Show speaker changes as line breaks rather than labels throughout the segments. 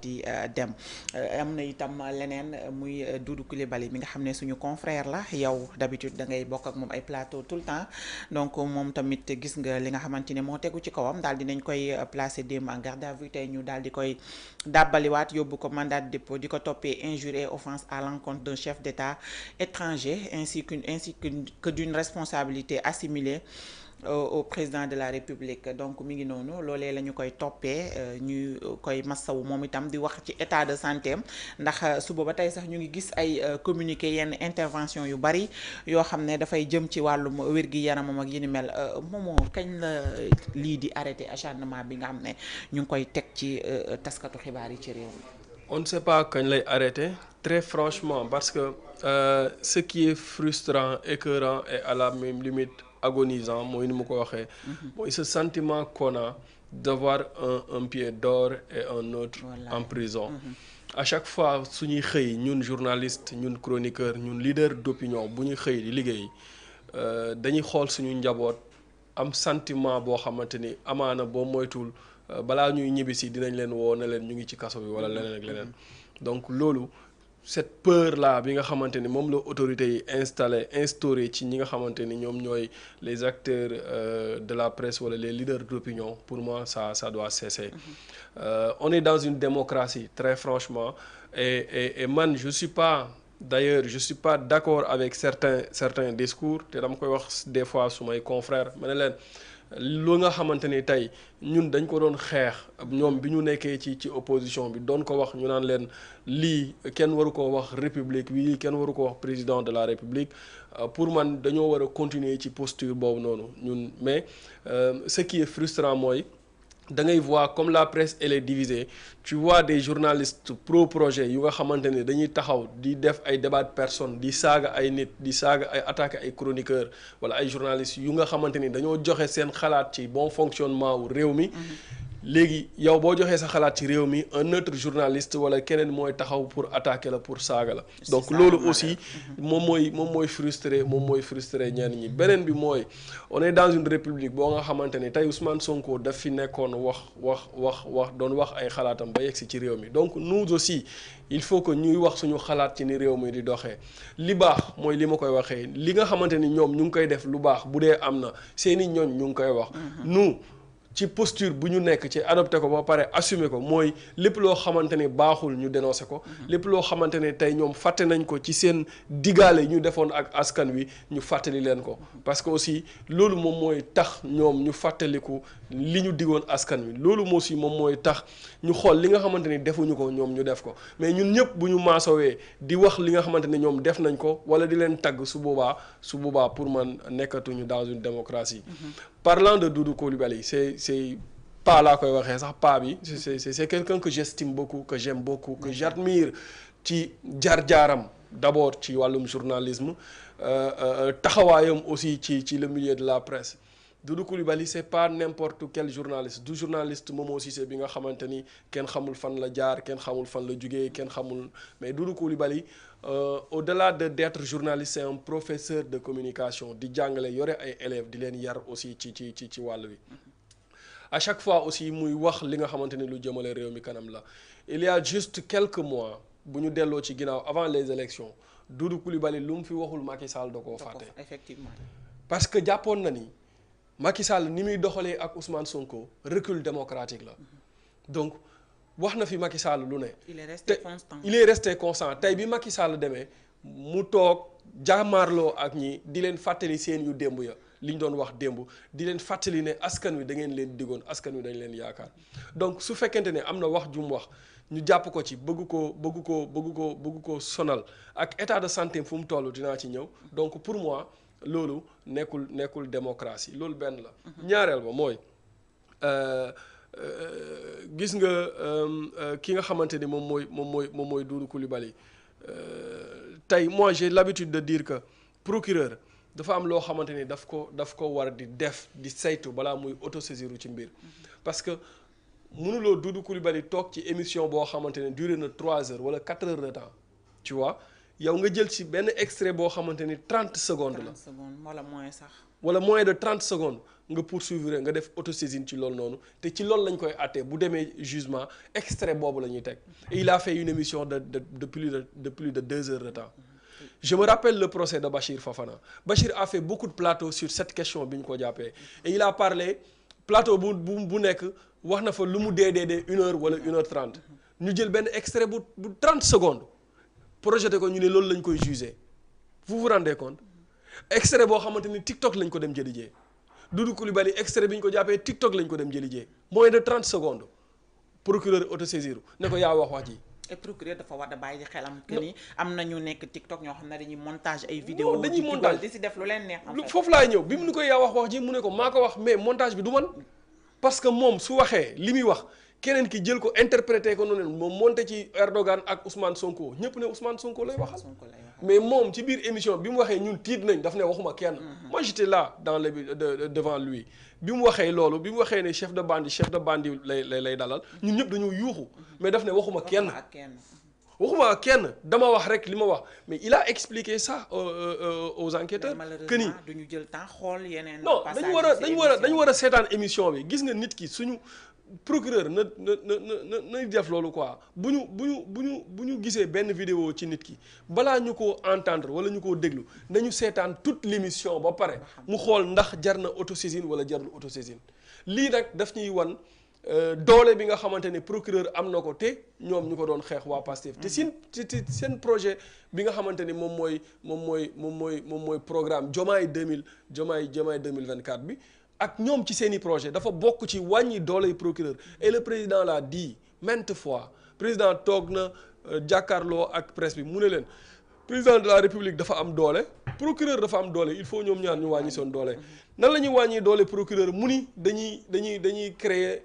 di dem am na itam leneen muy Doudou Coulibaly mi nga xam ne suñu confrère la yow d'habitude da ngay bokk ak moom ay plateau tout le temps donc moom tamit gis nga li nga xamante ne moo tegu ci kawam daal dinañ koy placer démb en garde à vue tey ñu daal di koy dàbbaliwaat yóbbu ko mandat de dépôt di ko toppee injure et offense à l'encontre d'un chef d'État étranger ainsi que d'une responsabilité assimilée au président de la République donc mi ngi noonu loolee la ñu koy toppee ñu koy massawu moom itam di wax ci état de santé am ndax suba ba tey sax ñu ngi gis ay communiqué yenn intervention yu bari yoo xam ne dafay jëm ci wàllum wér-gi-yaramam ak yi ni mel moomoo kañ la lii di arrêté acharnement bi nga xam ne ñu ngi koy teg ci taskatu xibaar yi ci réew mi.
On ne sait pas kañ lay arrêté très franchement parce que ce qui est frustrant, écœurant et à la même limite agonisant mooy ni mu ko waxee. mooy ce sentiment qu'on a d'avoir un pied dehors et un autre en prison. À chaque fois suñuy xëy ñun journaliste ñun chroniqueur ñun leader d'opinion bu ñuy xëy di liggéey dañuy xool suñu njaboot am sentiment boo xamante ni amaana boo moytuwul balaa ñuy ñibbisi dinañ leen woo ne leen ñu ngi ci kaso bi wala leneen ak leneen donc loolu cette peur là bi nga xamante ni moom la autorités yi instauré ci ñi nga xamante ni ñoom ñooy les acteurs de la presse wala les leaders d'opinion pour moi ça doit cesser. On est dans une démocratie très franchement et man je suis pas d'accord avec certains discours te dama koy wax des fois su may confrères ma ne leen lu nga xamante ni tey ñun dañ ko doon xeex ñoom bi ñu nekkee ci opposition bi doon ko wax ñu naan leen lii kenn waru ko wax république lii kenn waru ko wax président de la république pour man dañoo war a continuer ci posture boobu noonu ñun mais ce qui est frustrant mooy da ngay voir comme la presse elle est divisée tu vois des journalistes pro-projet yu nga xamante ne dañuy taxaw di def ay débat de personnes di saaga ay nit di saaga ay attaquer ay chroniqueurs wala ay journalistes yu nga xamante ni dañoo joxe seen xalaat ci bon fonctionnement wu réew mi. léegi yow boo joxee sa xalaat ci réew mi un autre journaliste wala keneen mooy taxaw pour attaquer la pour saaga la donc loolu aussi moom mooy frustré ñenn ñi beneen bi mooy on est dans une république boo nga xamante ni tey Ousmane Sonko daf fi nekkoon wax doon wax ay xalaatam ba yegsi ci réew mi donc nous aussi il faut que ñuy wax suñu xalaat ci ni réew mi di doxee li baax mooy li ma koy waxee li nga xamante ni ñoom ñu ngi koy def lu baax bu dee am na seeni ñooñ ñu ngi koy wax nous ci posture bu ñu nekk ci adopté ko ba pare assumer ko mooy lépp loo xamante ne baaxul ñu dénoncé ko lépp loo xamante ne tey ñoom fàtte nañ ko ci seen digaale ñu defoon ak askan wi ñu fàttali leen ko parce que aussi loolu moom mooy tax ñoom ñu fàttaliku li ñu digoon askan wi loolu moo aussi moom mooy tax ñu xool li nga xamante ni defuñu ko ñoom ñu def ko mais ñun ñëpp bu ñu maasowee di wax li nga xamante ne ñoom def nañ ko wala di leen tagg su boobaa pour man nekkatuñu dans une démocratie. Parlant de Doudou Coulibaly c'est pas laa koy waxee sax pas bi c'est quelqu'un que j'estime beaucoup que j'aime beaucoup que j'admire ci jaar-jaaram d'abord ci wàllum journalisme taxawaayam aussi ci le milieu de la presse. Doudou Coulibaly c'est pas n'importe quel journaliste du journaliste Momo Cissé bi nga xamante ni kenn xamul fan la jaar kenn xamul fan la jugee kenn xamul mais Doudou Coulibaly au-delà d'être journaliste c'est un professeur de communication di jàngale yore ay élèves di leen yar aussi ci wàll wi à chaque fois aussi muy wax li nga xamante ni lu jëmale réew mi kanam la il y a juste quelques mois bu ñu delloo ci ginnaaw avant les élections Doudou Coulibaly lu mu fi waxul Macky Sall da koo fàtte
effectivement
parce que jàppoon na ni Macky Sall ni muy doxalee ak Ousmane Sonko recul démocratique la donc wax na fi Macky Sall lu ne. il est resté constant tey bi Macky Sall demee mu toog jàmmaarloo ak ñi di leen fàttali seen yu démb ya li ñu doon wax démb di leen fàttali ne askan wi da ngeen leen digoon askan wi dañ leen yaakaar donc su fekkente ne am na wax ju mu wax ñu jàpp ko ci bëgg ko sonal ak état de santé fu mu toll dinaa ci ñëw donc pour moi. loolu nekkul démocratie loolu benn la. ñaareel ba mooy gis nga ki nga xamante ni moom mooy Doudou Coulibaly tey moi j'ai l'habitude de dire que procureur dafa am loo xamante ni daf ko war di def di saytu balaa muy autosaisir ci mbir parce que mënuloo Doudou Coulibaly toog ci émission boo xamante ne duré na 3 heures wala 4 heures de temps tu vois. yow nga jël ci benn extrait boo xamante ni 30 secondes la.
30 secondes wala moins sax.
wala moins de 30 secondes nga poursuivre nga def autosaisine ci loolu noonu te ci loolu lañ koy àttee bu demee jugement extrait boobu la ñuy teg et il a fait une émission de plus de 2 heures de temps. Je me rappelle le procès de Bachir Fofana. Bachir a fait beaucoup de plateaux sur cette question bi ñu ko jàppee et il a parlé plateau bu nekk wax na fa lu mu dee 1 heure wala 1 heure 30 ñu jël benn extrait bu 30 secondes projeté ko ñu ne loolu lañ koy jugé vous vous rendez compte extrait boo xamante ni TikTok lañ ko dem jëli jee Doudou Coulibaly extrait bi ñu ko jàppee TikTok lañ ko dem jëli jee moins de 30 secondes procureur autosaisir ne ko yaa wax ji.
et procureur dafa war a bàyyi xelam que ni am na ñu nekk TikTok ñoo xam ne dañuy montage ay vidéo
dañuy montage
di si def lu leen neex.
foofu laay ñëw bi mu ni ko yaa wax ji mu ne ko maa ko wax mais montage bi du man parce que moom su waxee li muy wax keneen ki jël ko interprété ko noonu moom monté ci Erdogan ak Ousmane Sonko ñëpp ne Ousmane Sonko lay waxal. mais moom ci biir émission bi mu waxee ñun tiit nañ daf ne waxuma kenn. moi j'étais là devant lui bi mu waxee loolu bi mu waxee ne chef de bande lay dalal ñun ñëpp dañoo yuuxu mais daf ne waxuma kenn dama wax rek li ma wax mais il a expliqué ça aux enquêteurs. que ni
duñu jël temps xool yeneen.
non dañu war a seetaan émission bi gis nga nit ki suñu procureur na def loolu quoi bu ñu gisee benn vidéo ci nit ki balaa ñu ko entendre wala ñu ko déglu nañu seetaan toute l'émission ba pare mu xool ndax jar na autosaisine wala jarul autosaisine lii nag daf ñuy wan doole bi nga xamante ne procureur am na ko te ñoom ñu ko doon xeex waa Pastef te seen projet bi nga xamante ni moom mooy programme Diomaye 2024 bi ak ñoom ci seeni projet dafa bokk ci wàññi dooley procureur et le président l'a dit maintes fois président toog na jàkkaarloo ak presse bi mu ne leen président de la république dafa am doole procureur dafa am doole il faut ñoom ñaar ñu wàññi seen doole nan la ñuy wàññi doole procureur mu ni dañuy créer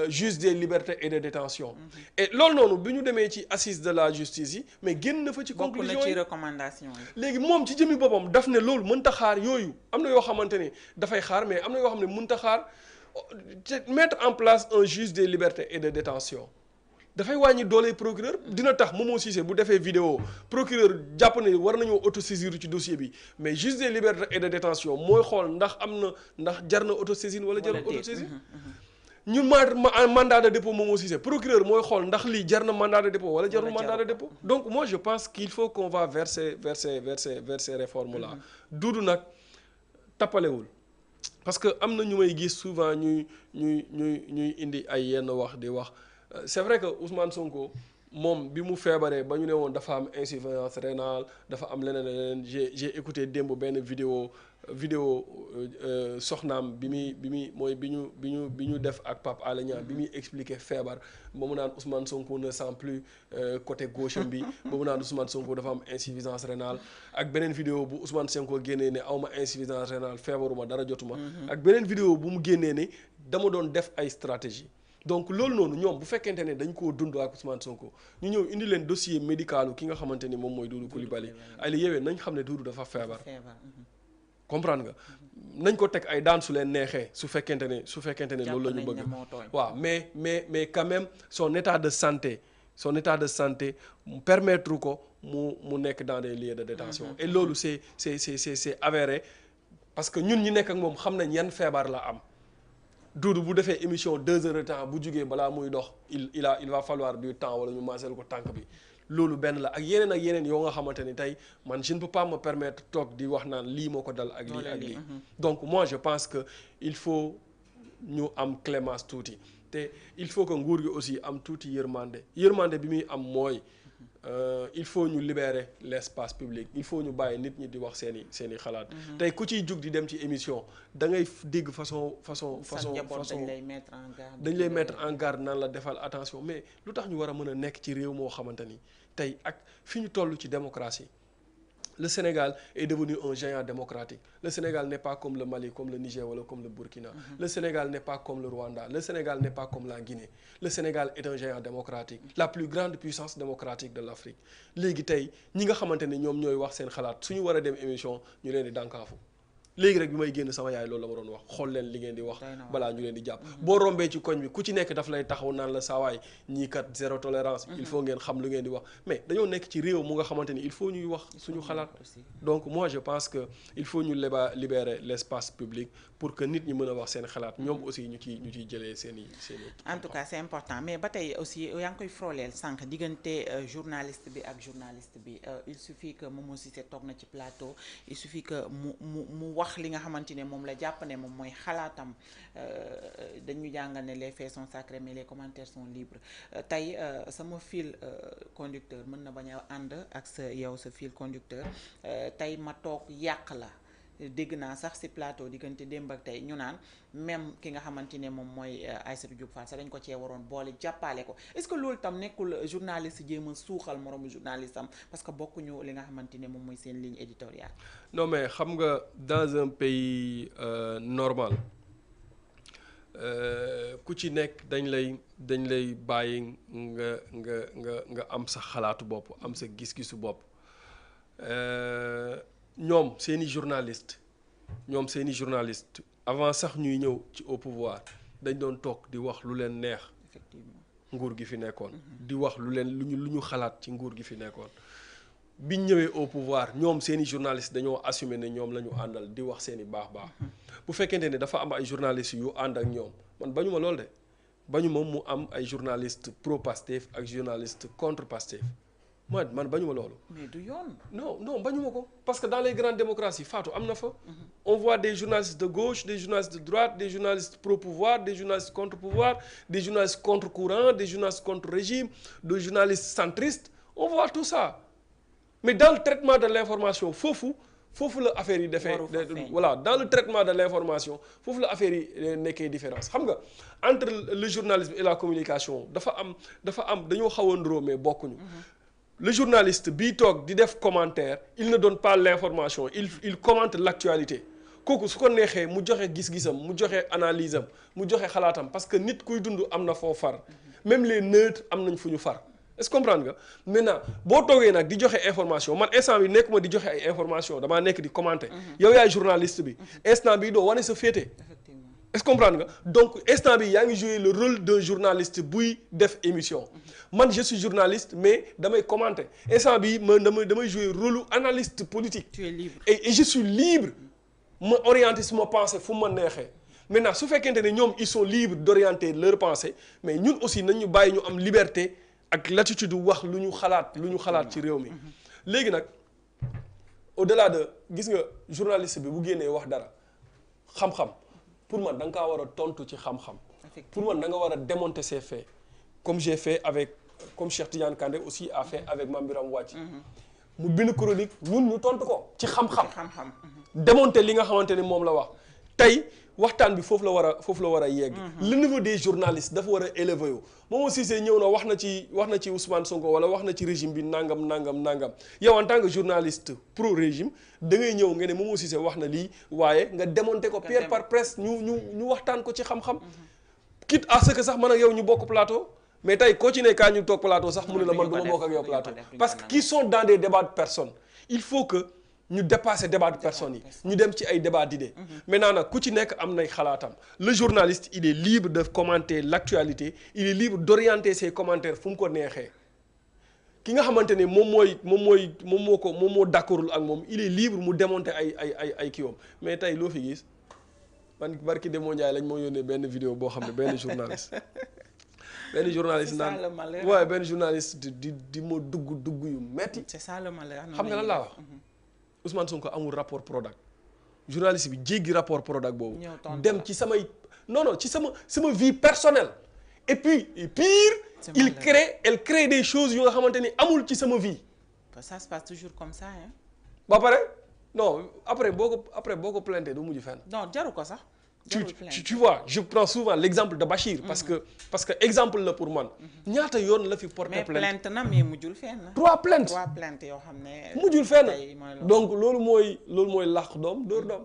juge des libertés et de détention et loolu noonu bi ñu demee ci assise de la justice yi mais génn na fa ci conclusion yi
recommandation yi
léegi moom ci jëmi boppam daf ne loolu mënta xaar yooyu am na yoo xamante ni dafay xaar mais am na yoo xam ne mënta xaar mettre en place un juge des libertés et de détention dafay wàññi doole procureur dina tax Momo Cissé bu defee vidéo procureur jàpp ne war nañoo autosaisir ci dossier bi mais juge des libertés et de détention mooy xool ndax jar na autosaisine wala jarul autosaisine ñu mandat de dépôt Momo Cissé procureur mooy xool ndax lii jar na mandat de dépôt wala jarul mandat de dépôt donc moi je pense qu'il faut qu'on va vers ces réformes là Doudou nag tappalewul parce que am na ñu may gis souvent ñuy indi ay yenn wax di wax c'est vrai que Ousmane Sonko moom bi mu feebaree ba ñu ne woon dafa am insuffisance rénale dafa am leneen j'ai écouté démb benn vidéo soxnaam bi ñu def ak Pape Alé Niang bi muy expliquer feebar ba mu naan Ousmane Sonko ne sent plus côté gauche bi ba mu naan Ousmane Sonko dafa am insuffisance rénale ak beneen vidéo bu Ousmane Sonko génnee ne awma insuffisance rénale feebaruma dara jotuma ak beneen vidéo bu mu génnee ne dama doon def ay stratégie donc loolu noonu ñoom bu fekkente ne dañ koo dund ak Ousmane Sonko ñu ñëw indi leen dossier médical ki nga xamante ni moom mooy Doudou Coulibaly ay la yewee nañ xam ne Doudou dafa feebar comprendre nga nañ ko teg ay daan su leen neexee su fekkente ne loolu la ñu bëgg waaw mais quand même son état de santé permettre ko mu nekk dans des lieux de détention et loolu c'est avéré parce que ñun ñi nekk ak moom xam nañ yan feebar la am Doudou bu defee émission 2 heures de temps bu jugee balaa muy dox il va falloir du temps wala ñu maaseel ko tànk bi loolu benn la ak yeneen yoo nga xamante ni tey man je ne peux pas me permettre toog di wax naan lii moo ko dal ak lii donc moi je pense que il faut ñu am clémence tuuti te il faut que nguur gi aussi am tuuti yërmande bi muy am mooy il faut ñu libérer l'espace public il faut ñu bàyyi nit ñi di wax seeni xalaat tey ku ciy jug di dem ci émission da ngay dégg façon dañ lay mettre en garde naan la defal attention mais lu tax ñu war a mën a nekk ci réew moo xamante ni tey ak fi ñu toll ci démocratie le Sénégal est devenu un géant démocratique le Sénégal n'est pas comme le Mali comme le Niger wala comme le Burkina le Sénégal n'est pas comme le Rwanda le Sénégal n'est pas comme la Guinée le Sénégal est un géant démocratique la plus grande puissance démocratique de l'Afrique léegi tey ñi nga xamante ne ñoom ñooy wax seen xalaat suñu war a dem émission ñu leen di dànkaafu léegi rek bi may génn sama yaay loolu la ma doon wax xool leen li ngeen di wax balaa ñu leen di jàpp boo rombee ci koñ bi ku ci nekk daf lay taxaw naan la saawaay ñii kat zéro tolérance il faut ngeen xam lu ngeen di wax mais dañoo nekk ci réew mu nga xamante ni il faut ñuy wax suñu xalaat donc moi je pense que il faut ñu libérer l'espace public pour que nit ñi mën a wax seen xalaat ñoom aussi ñu ciy jëlee seen i
en tout cas c'est important mais ba tey aussi yaa ngi koy frôleel sànq diggante journaliste bi ak journaliste bi il suffit que Momo Cissé toog na ci plateau il suffit que mu wax li nga xamante ne moom la jàpp ne moom mooy xalaatam dañu jàngal ne les faits sont sacrés mais les commentaires sont libres tey sama fil conducteur mën na bañ a ànd ak sa fil conducteur tey ma toog yàq la dégg naa sax ci plateau diggante démb ak tey ñu naan même ki nga xamante ne moom mooy Aïssatou Diop Fall sax dañ ko cee waroon boole jàppale ko est-ce que loolu tam nekkul journaliste jéem a suuxal moroomu journaliste am parce que bokkuñu li nga xamante ne moom mooy seen ligne éditoriale.
non mais xam nga dans un pays normal ku ci nekk dañ lay bàyyi nga am sa xalaatu bopp am sa gis-gisu bopp. ñoom seeni journaliste avant sax ñuy ñëw ci au pouvoir dañ doon toog di wax lu leen neex nguur gi fi nekkoon di wax lu ñu xalaat ci nguur gi fi nekkoon biñ ñëwee au pouvoir ñoom seeni journaliste dañoo assumer ne ñoom la ñu àndal di wax seeni baax bu fekkente ne dafa am ay journalistes yu ànd ak ñoom man bañu ma lool de bañu ma mu am ay journalistes pro Pastef ak journalistes contre Pastef man bañuma loolu.
mais du yoon.
non bañuma ko parce que dans les grandes démocraties Fatou am na fa. on voit des journalistes de gauche des journalistes de droite des journalistes pro-pouvoir des journalistes contre-pouvoir des journalistes contre-courant des journalistes contre-régime des journalistes centristes on voit tout ça mais dans le traitement de l'information foofu la affaire yi defee. voilà dans le traitement de l'information foofu la affaire yi nekkee différence xam nga entre le journalisme et la communication dafa am dañoo xaw a ndróo mais bokkuñu. Le journaliste bii toog di def commentaire il ne donne pas l'information il commente l'actualité kooku su ko neexee mu joxe gis-gisam mu joxe analyse am mu joxe xalaatam parce que nit kuy dund am na foo far même les neutres am nañ fu ñu far est-ce que comprendre nga maintenant boo toogee nag di joxe information man instant bi nekk ma di joxe ay information damaa nekk di commenter yow yaay journaliste bi instant bi doo wane sa féete est-ce que comprendre nga donc instant bi yaa ngi jouer le rôle d'un journaliste buy def émission man je suis journaliste mais damay commenter instant bi man damay jouer rôle analyste politique.
Tu es libre.
et je suis libre ma orienter suma pensée fu ma neexee maintenant su fekkente ne ñoom ils sont libres d'orienter leur pensée mais ñun aussi nañ ñu bàyyi ñu am liberté ak latitude wax lu ñu xalaat ci réew mi léegi nag au-delà de gis nga journaliste bi bu génnee wax dara xam-xam pour man da nga kaa war a tontu ci xam-xam pour man da nga war a démonter ses faits comme j'ai fait comme Cheikh Tidiane Kandé aussi a fait avec Mame Birame Wathie mu bind chronique ñun ñu tontu ko ci xam-xam démonter li nga xamante ne moom la wax tey waxtaan bi foofu la war a yegg le niveau des journalistes dafa war a élevé yu Momo Cissé ñëw na wax na ci Ousmane Sonko wala wax na ci régime bi nangam yow en tant que journaliste pro régime da ngay ñëw nga ne Momo Cissé wax na lii waaye nga démonter ko pierre par presse ñu waxtaan ko ci xam-xam quitte à ce que sax man ak yow ñu bokk plateau mais tey koo ci ne kaa ñu toog plateau sax mu ne la man du ma bokk ak yow plateau parce que qui sont dans des débats de personnes il faut que ñu dépasser débat de personnes yi ñu dem ci ay débat d'idées maintenant nag ku ci nekk am nay xalaatam le journaliste il est libre de commenter l'actualité il est libre d'orienter ses commentaires fu mu ko neexee ki nga xamante ne moom moo d'accordul ak moom il est libre mu démonter ay kiiwam mais tey loo fi gis man barki Demba Ndiaye lañ moo yónnee benn vidéo boo xam ne benn journaliste naan waaye benn journaliste di ma dugg yu metti
c'est ça le malheur
xam nga lan laa wax Ousmane Sonko amul rapport Prodac journaliste bi jéggi rapport Prodac boobu dem ci ci sama vie personnelle et puis pire elle crée des choses yu nga xamante ni amul ci sama vie
ça se passe toujours comme ça hein
ba pare non après boo ko plainte du mujj fenn
non jaru ko sax
tu vois je prends souvent l'exemple de Bachir parce que exemple la pour man ñaata yoon la fi porter plainte
mais plainte na mais mujjul fenn
3 plaintes
yoo xam ne
mujjul fenn donc loolu mooy làq doom dóor doom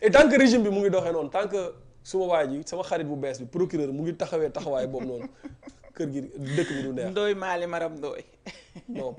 et tant que régime bi mu ngi doxee noonu tant que suma waa ji sama xarit bu bees bi procureur mu ngi taxawaay boobu noonu kër gi dëkk bi du neex
Ndoye Mali Maram Ndoye
non